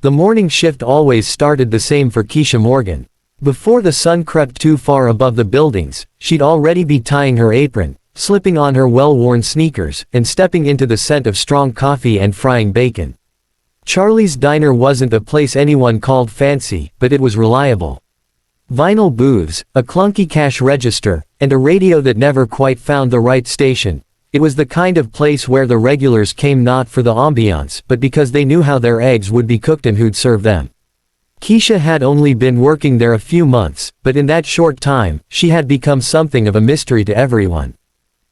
The morning shift always started the same for Keisha Morgan. Before the sun crept too far above the buildings, she'd already be tying her apron, slipping on her well-worn sneakers, and stepping into the scent of strong coffee and frying bacon. Charlie's Diner wasn't a place anyone called fancy, but it was reliable. Vinyl booths, a clunky cash register, and a radio that never quite found the right station. It was the kind of place where the regulars came not for the ambiance but because they knew how their eggs would be cooked and who'd serve them. Keisha had only been working there a few months, but in that short time, she had become something of a mystery to everyone.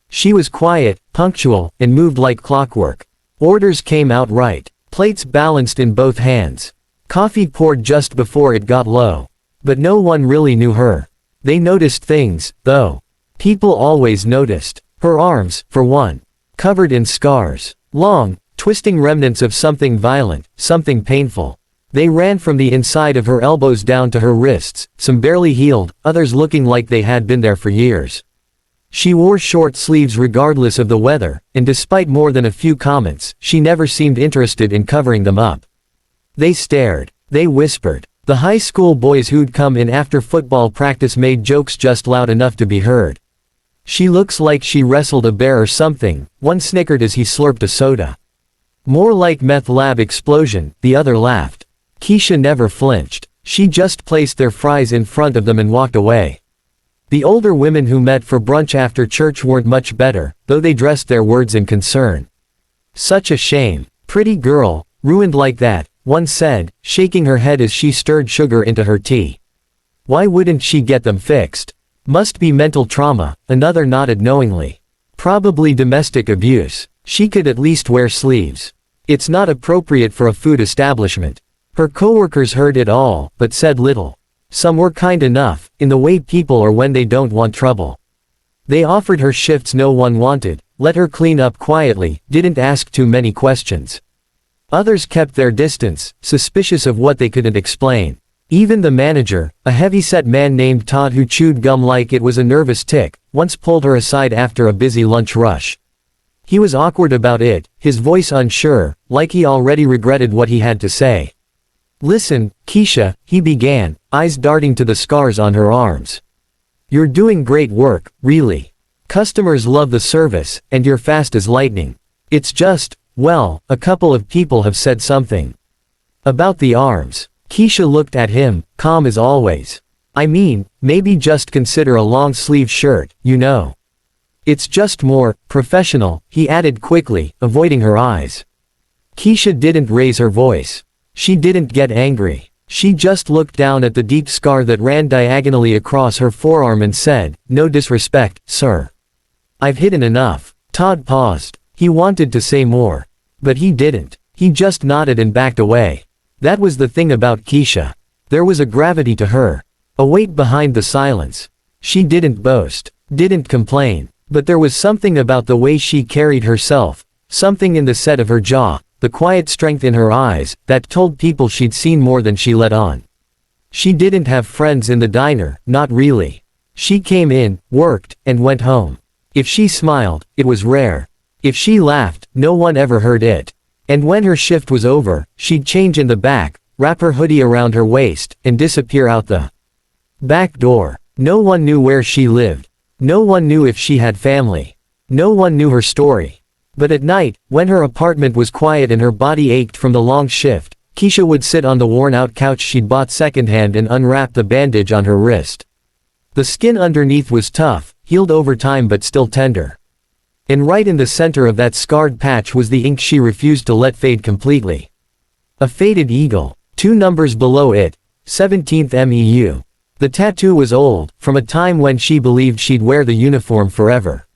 She was quiet, punctual, and moved like clockwork. Orders came out right. Plates balanced in both hands. Coffee poured just before it got low. But no one really knew her. They noticed things, though. People always noticed. Her arms, for one. Covered in scars. Long, twisting remnants of something violent, something painful. They ran from the inside of her elbows down to her wrists, some barely healed, others looking like they had been there for years. She wore short sleeves regardless of the weather, and despite more than a few comments, she never seemed interested in covering them up. They stared. They whispered. The high school boys who'd come in after football practice made jokes just loud enough to be heard. "She looks like she wrestled a bear or something," one snickered as he slurped a soda. "More like meth lab explosion," the other laughed. Keisha never flinched. She just placed their fries in front of them and walked away. The older women who met for brunch after church weren't much better, though they dressed their words in concern. "Such a shame. Pretty girl, ruined like that," one said, shaking her head as she stirred sugar into her tea. "Why wouldn't she get them fixed? Must be mental trauma," another nodded knowingly. "Probably domestic abuse. She could at least wear sleeves. It's not appropriate for a food establishment." Her coworkers heard it all, but said little. Some were kind enough, in the way people are when they don't want trouble. They offered her shifts no one wanted, let her clean up quietly, didn't ask too many questions. Others kept their distance, suspicious of what they couldn't explain. Even the manager, a heavy-set man named Todd who chewed gum like it was a nervous tick, once pulled her aside after a busy lunch rush. He was awkward about it, his voice unsure, like he already regretted what he had to say. "Listen, Keisha," he began, eyes darting to the scars on her arms. "You're doing great work, really. Customers love the service, and you're fast as lightning. It's just, well, a couple of people have said something about the arms." Keisha looked at him, calm as always. "I mean, maybe just consider a long-sleeve shirt, you know. It's just more professional," he added quickly, avoiding her eyes. Keisha didn't raise her voice. She didn't get angry. She just looked down at the deep scar that ran diagonally across her forearm and said, "No disrespect, sir. I've hidden enough." Todd paused. He wanted to say more. But he didn't. He just nodded and backed away. That was the thing about Keisha. There was a gravity to her. A weight behind the silence. She didn't boast. Didn't complain. But there was something about the way she carried herself. Something in the set of her jaw. The quiet strength in her eyes, that told people she'd seen more than she let on. She didn't have friends in the diner, not really. She came in, worked, and went home. If she smiled, it was rare. If she laughed, no one ever heard it. And when her shift was over, she'd change in the back, wrap her hoodie around her waist, and disappear out the back door. No one knew where she lived. No one knew if she had family. No one knew her story. But at night, when her apartment was quiet and her body ached from the long shift, Keisha would sit on the worn-out couch she'd bought secondhand and unwrap the bandage on her wrist. The skin underneath was tough, healed over time but still tender. And right in the center of that scarred patch was the ink she refused to let fade completely. A faded eagle. 2 numbers below it, 17th MEU. The tattoo was old, from a time when she believed she'd wear the uniform forever.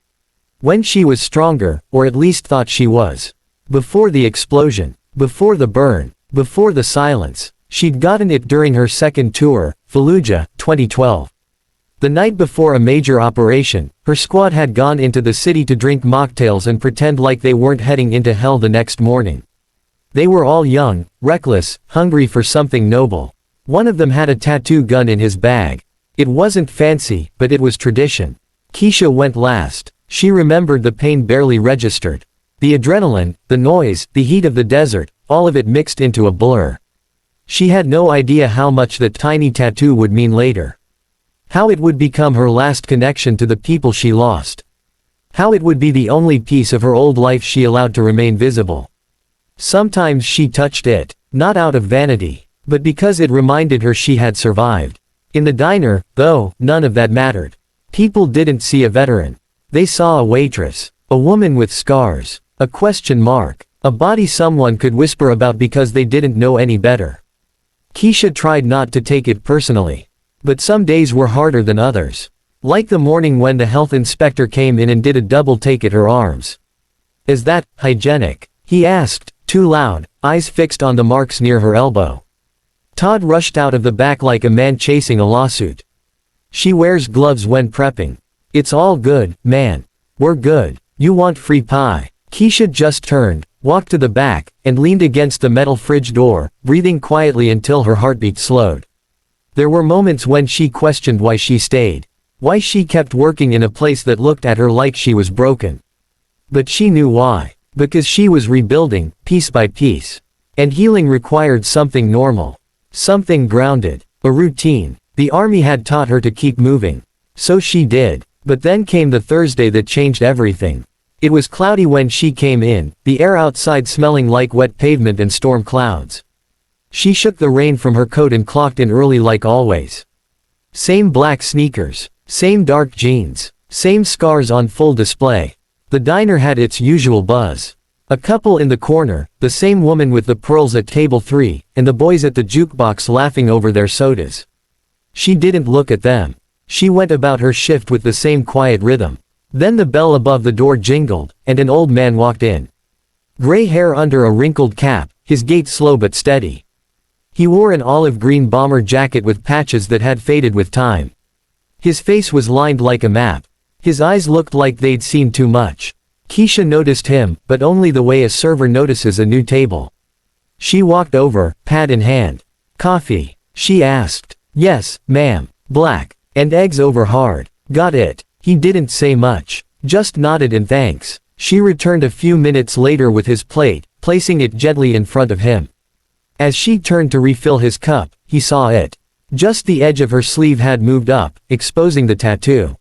When she was stronger, or at least thought she was. Before the explosion. Before the burn. Before the silence. She'd gotten it during her second tour, Fallujah, 2012. The night before a major operation, her squad had gone into the city to drink mocktails and pretend like they weren't heading into hell the next morning. They were all young, reckless, hungry for something noble. One of them had a tattoo gun in his bag. It wasn't fancy, but it was tradition. Keisha went last. She remembered the pain barely registered. The adrenaline, the noise, the heat of the desert, all of it mixed into a blur. She had no idea how much that tiny tattoo would mean later. How it would become her last connection to the people she lost. How it would be the only piece of her old life she allowed to remain visible. Sometimes she touched it, not out of vanity, but because it reminded her she had survived. In the diner, though, none of that mattered. People didn't see a veteran. They saw a waitress, a woman with scars, a question mark, a body someone could whisper about because they didn't know any better. Keisha tried not to take it personally. But some days were harder than others. Like the morning when the health inspector came in and did a double take at her arms. "Is that hygienic?" he asked, too loud, eyes fixed on the marks near her elbow. Todd rushed out of the back like a man chasing a lawsuit. "She wears gloves when prepping. It's all good, man. We're good. You want free pie?" Keisha just turned, walked to the back, and leaned against the metal fridge door, breathing quietly until her heartbeat slowed. There were moments when she questioned why she stayed. Why she kept working in a place that looked at her like she was broken. But she knew why. Because she was rebuilding, piece by piece. And healing required something normal. Something grounded. A routine. The army had taught her to keep moving. So she did. But then came the Thursday that changed everything. It was cloudy when she came in, the air outside smelling like wet pavement and storm clouds. She shook the rain from her coat and clocked in early like always. Same black sneakers. Same dark jeans. Same scars on full display. The diner had its usual buzz. A couple in the corner, the same woman with the pearls at table 3, and the boys at the jukebox laughing over their sodas. She didn't look at them. She went about her shift with the same quiet rhythm. Then the bell above the door jingled, and an old man walked in. Gray hair under a wrinkled cap, his gait slow but steady. He wore an olive green bomber jacket with patches that had faded with time. His face was lined like a map. His eyes looked like they'd seen too much. Keisha noticed him, but only the way a server notices a new table. She walked over, pad in hand. "Coffee?" she asked. "Yes, ma'am. Black. And eggs over hard." "Got it." He didn't say much. Just nodded in thanks. She returned a few minutes later with his plate, placing it gently in front of him. As she turned to refill his cup, he saw it. Just the edge of her sleeve had moved up, exposing the tattoo.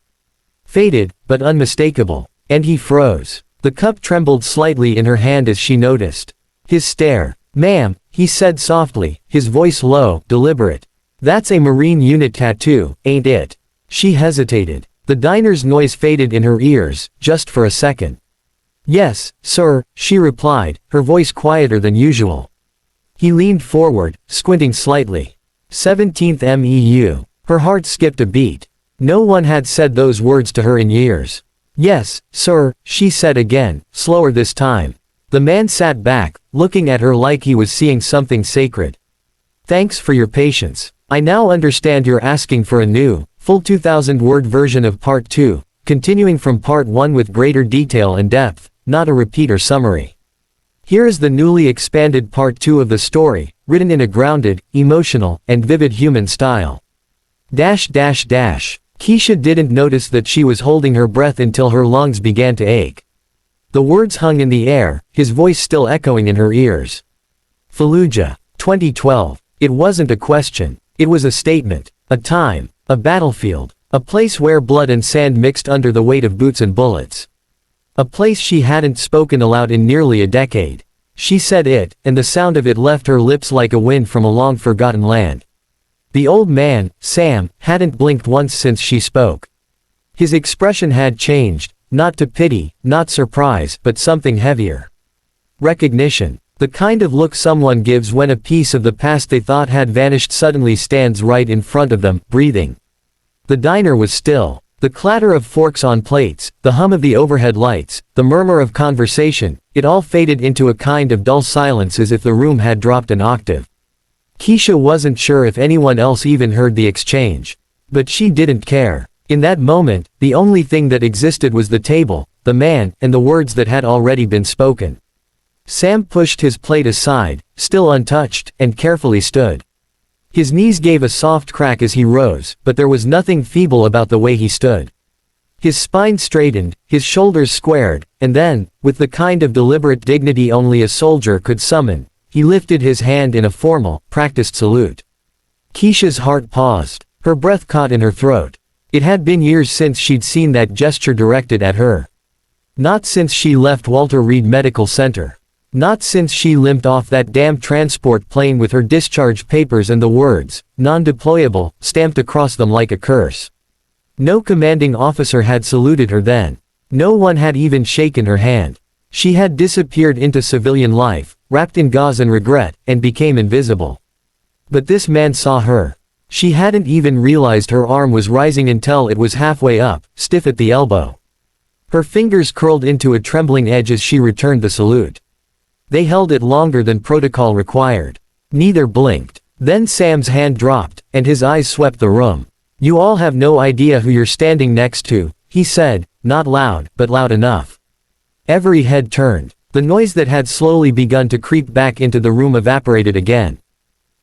Faded, but unmistakable. And he froze. The cup trembled slightly in her hand as she noticed. His stare. "Ma'am," he said softly, his voice low, deliberate. "That's a Marine unit tattoo, ain't it?" She hesitated. The diner's noise faded in her ears, just for a second. "Yes, sir," she replied, her voice quieter than usual. He leaned forward, squinting slightly. 17th MEU. Her heart skipped a beat. No one had said those words to her in years. "Yes, sir," she said again, slower this time. The man sat back, looking at her like he was seeing something sacred. "Thanks for your patience. I now understand you're asking for a new, full 2,000-word version of Part 2, continuing from Part 1 with greater detail and depth, not a repeat or summary. Here is the newly expanded Part 2 of the story, written in a grounded, emotional, and vivid human style. Keisha didn't notice that she was holding her breath until her lungs began to ache. The words hung in the air, his voice still echoing in her ears. Fallujah, 2012. It wasn't a question. It was a statement. A time. A battlefield. A place where blood and sand mixed under the weight of boots and bullets. A place she hadn't spoken aloud in nearly a decade. She said it, and the sound of it left her lips like a wind from a long-forgotten land. The old man, Sam, hadn't blinked once since she spoke. His expression had changed, not to pity, not surprise, but something heavier. Recognition. The kind of look someone gives when a piece of the past they thought had vanished suddenly stands right in front of them, breathing. The diner was still. The clatter of forks on plates, the hum of the overhead lights, the murmur of conversation, it all faded into a kind of dull silence as if the room had dropped an octave. Keisha wasn't sure if anyone else even heard the exchange. But she didn't care. In that moment, the only thing that existed was the table, the man, and the words that had already been spoken. Sam pushed his plate aside, still untouched, and carefully stood. His knees gave a soft crack as he rose, but there was nothing feeble about the way he stood. His spine straightened, his shoulders squared, and then, with the kind of deliberate dignity only a soldier could summon, He lifted his hand in a formal, practiced salute. Keisha's heart paused. Her breath caught in her throat. It had been years since she'd seen that gesture directed at her. Not since she left Walter Reed Medical Center. Not since she limped off that damn transport plane with her discharge papers and the words, "non-deployable," stamped across them like a curse. No commanding officer had saluted her then. No one had even shaken her hand. She had disappeared into civilian life, wrapped in gauze and regret, and became invisible. But this man saw her. She hadn't even realized her arm was rising until it was halfway up, stiff at the elbow. Her fingers curled into a trembling edge as she returned the salute. They held it longer than protocol required. Neither blinked. Then Sam's hand dropped, and his eyes swept the room. "You all have no idea who you're standing next to," he said, not loud, but loud enough. Every head turned. The noise that had slowly begun to creep back into the room evaporated again.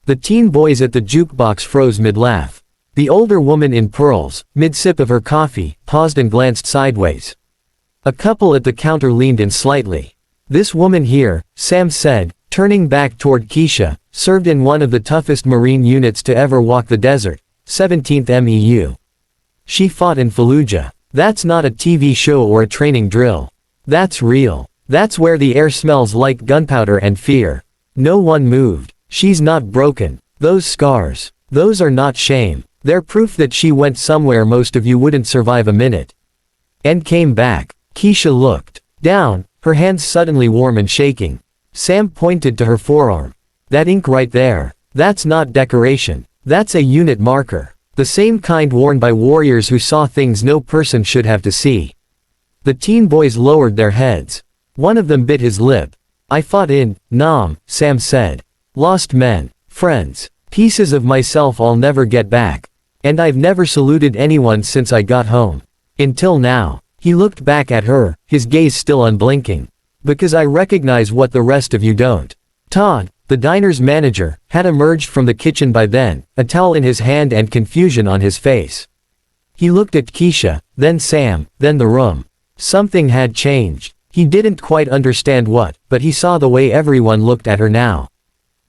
The teen boys at the jukebox froze mid-laugh. The older woman in pearls, mid-sip of her coffee, paused and glanced sideways. A couple at the counter leaned in slightly. "This woman here," Sam said, turning back toward Keisha, "served in one of the toughest Marine units to ever walk the desert, 17th MEU. She fought in Fallujah. That's not a TV show or a training drill. That's real. That's where the air smells like gunpowder and fear." No one moved. "She's not broken. Those scars. Those are not shame. They're proof that she went somewhere most of you wouldn't survive a minute. And came back." Keisha looked down, her hands suddenly warm and shaking. Sam pointed to her forearm. "That ink right there. That's not decoration. That's a unit marker. The same kind worn by warriors who saw things no person should have to see." The teen boys lowered their heads. One of them bit his lip. "I fought in Nam," Sam said. "Lost men, friends, pieces of myself I'll never get back. And I've never saluted anyone since I got home. Until now." He looked back at her, his gaze still unblinking. "Because I recognize what the rest of you don't." Todd, the diner's manager, had emerged from the kitchen by then, a towel in his hand and confusion on his face. He looked at Keisha, then Sam, then the room. Something had changed. He didn't quite understand what, but he saw the way everyone looked at her now.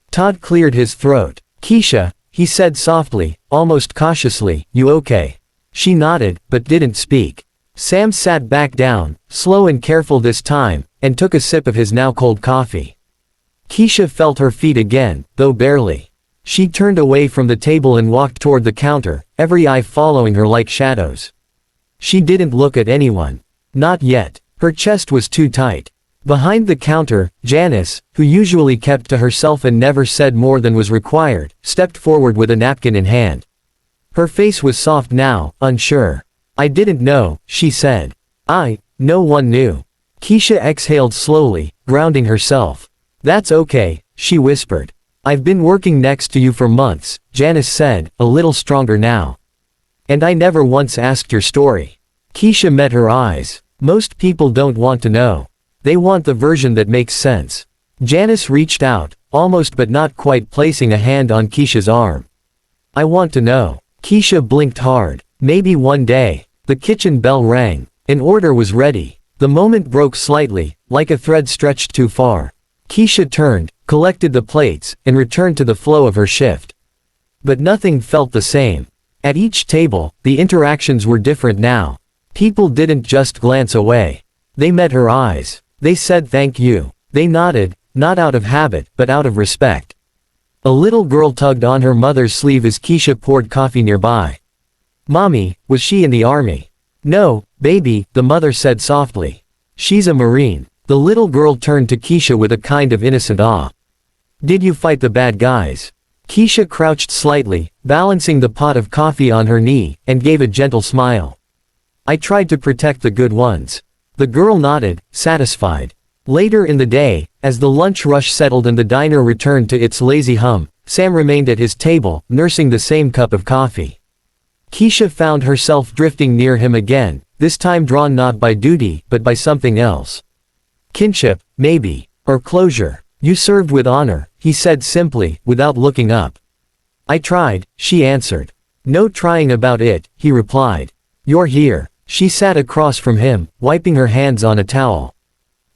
Todd cleared his throat. "Keisha," he said softly, almost cautiously, "you okay?" She nodded, but didn't speak. Sam sat back down, slow and careful this time, and took a sip of his now cold coffee. Keisha felt her feet again, though barely. She turned away from the table and walked toward the counter, every eye following her like shadows. She didn't look at anyone. Not yet. Her chest was too tight. Behind the counter, Janice, who usually kept to herself and never said more than was required, stepped forward with a napkin in hand. Her face was soft now, unsure. "I didn't know," she said. No one knew." Keisha exhaled slowly, grounding herself. "That's okay," she whispered. "I've been working next to you for months," Janice said, a little stronger now. "And I never once asked your story." Keisha met her eyes. "Most people don't want to know. They want the version that makes sense." Janice reached out, almost but not quite placing a hand on Keisha's arm. "I want to know." Keisha blinked hard. "Maybe one day." The kitchen bell rang. An order was ready. The moment broke slightly, like a thread stretched too far. Keisha turned, collected the plates, and returned to the flow of her shift. But nothing felt the same. At each table, the interactions were different now. People didn't just glance away. They met her eyes. They said thank you. They nodded, not out of habit, but out of respect. A little girl tugged on her mother's sleeve as Keisha poured coffee nearby. "Mommy, was she in the army?" "No, baby," the mother said softly. "She's a Marine." The little girl turned to Keisha with a kind of innocent awe. "Did you fight the bad guys?" Keisha crouched slightly, balancing the pot of coffee on her knee, and gave a gentle smile. "I tried to protect the good ones." The girl nodded, satisfied. Later in the day, as the lunch rush settled and the diner returned to its lazy hum, Sam remained at his table, nursing the same cup of coffee. Keisha found herself drifting near him again, this time drawn not by duty, but by something else. Kinship, maybe. Or closure. "You served with honor," he said simply, without looking up. "I tried," she answered. "No trying about it," he replied. "You're here." She sat across from him, wiping her hands on a towel.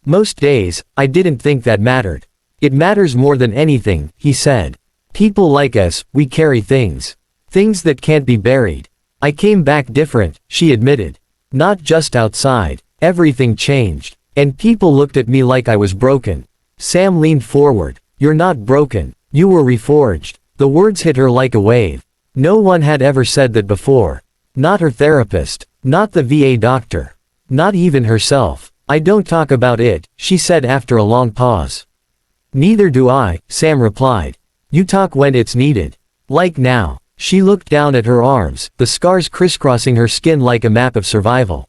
"Most days, I didn't think that mattered. It matters more than anything, he said. People like us, we carry things. Things that can't be buried. I came back different, she admitted. Not just outside. Everything changed. And people looked at me like I was broken. Sam leaned forward. You're not broken. You were reforged. The words hit her like a wave. No one had ever said that before. Not her therapist. Not the VA doctor. Not even herself. I don't talk about it, she said after a long pause. Neither do I, Sam replied. You talk when it's needed. Like now. She looked down at her arms, the scars crisscrossing her skin like a map of survival.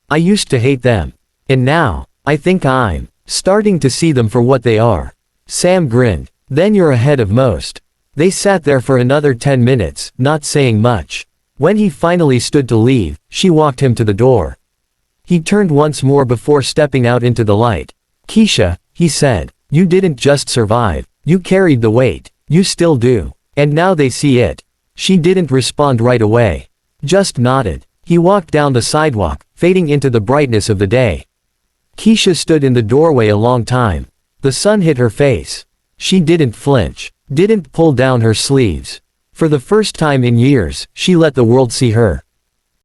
I used to hate them. And now, I think I'm starting to see them for what they are. Sam grinned. Then you're ahead of most. They sat there for another 10 minutes, not saying much. When he finally stood to leave, she walked him to the door. He turned once more before stepping out into the light. Keisha, he said, you didn't just survive. You carried the weight. You still do. And now they see it. She didn't respond right away. Just nodded. He walked down the sidewalk, fading into the brightness of the day. Keisha stood in the doorway a long time. The sun hit her face. She didn't flinch. Didn't pull down her sleeves. For the first time in years, she let the world see her.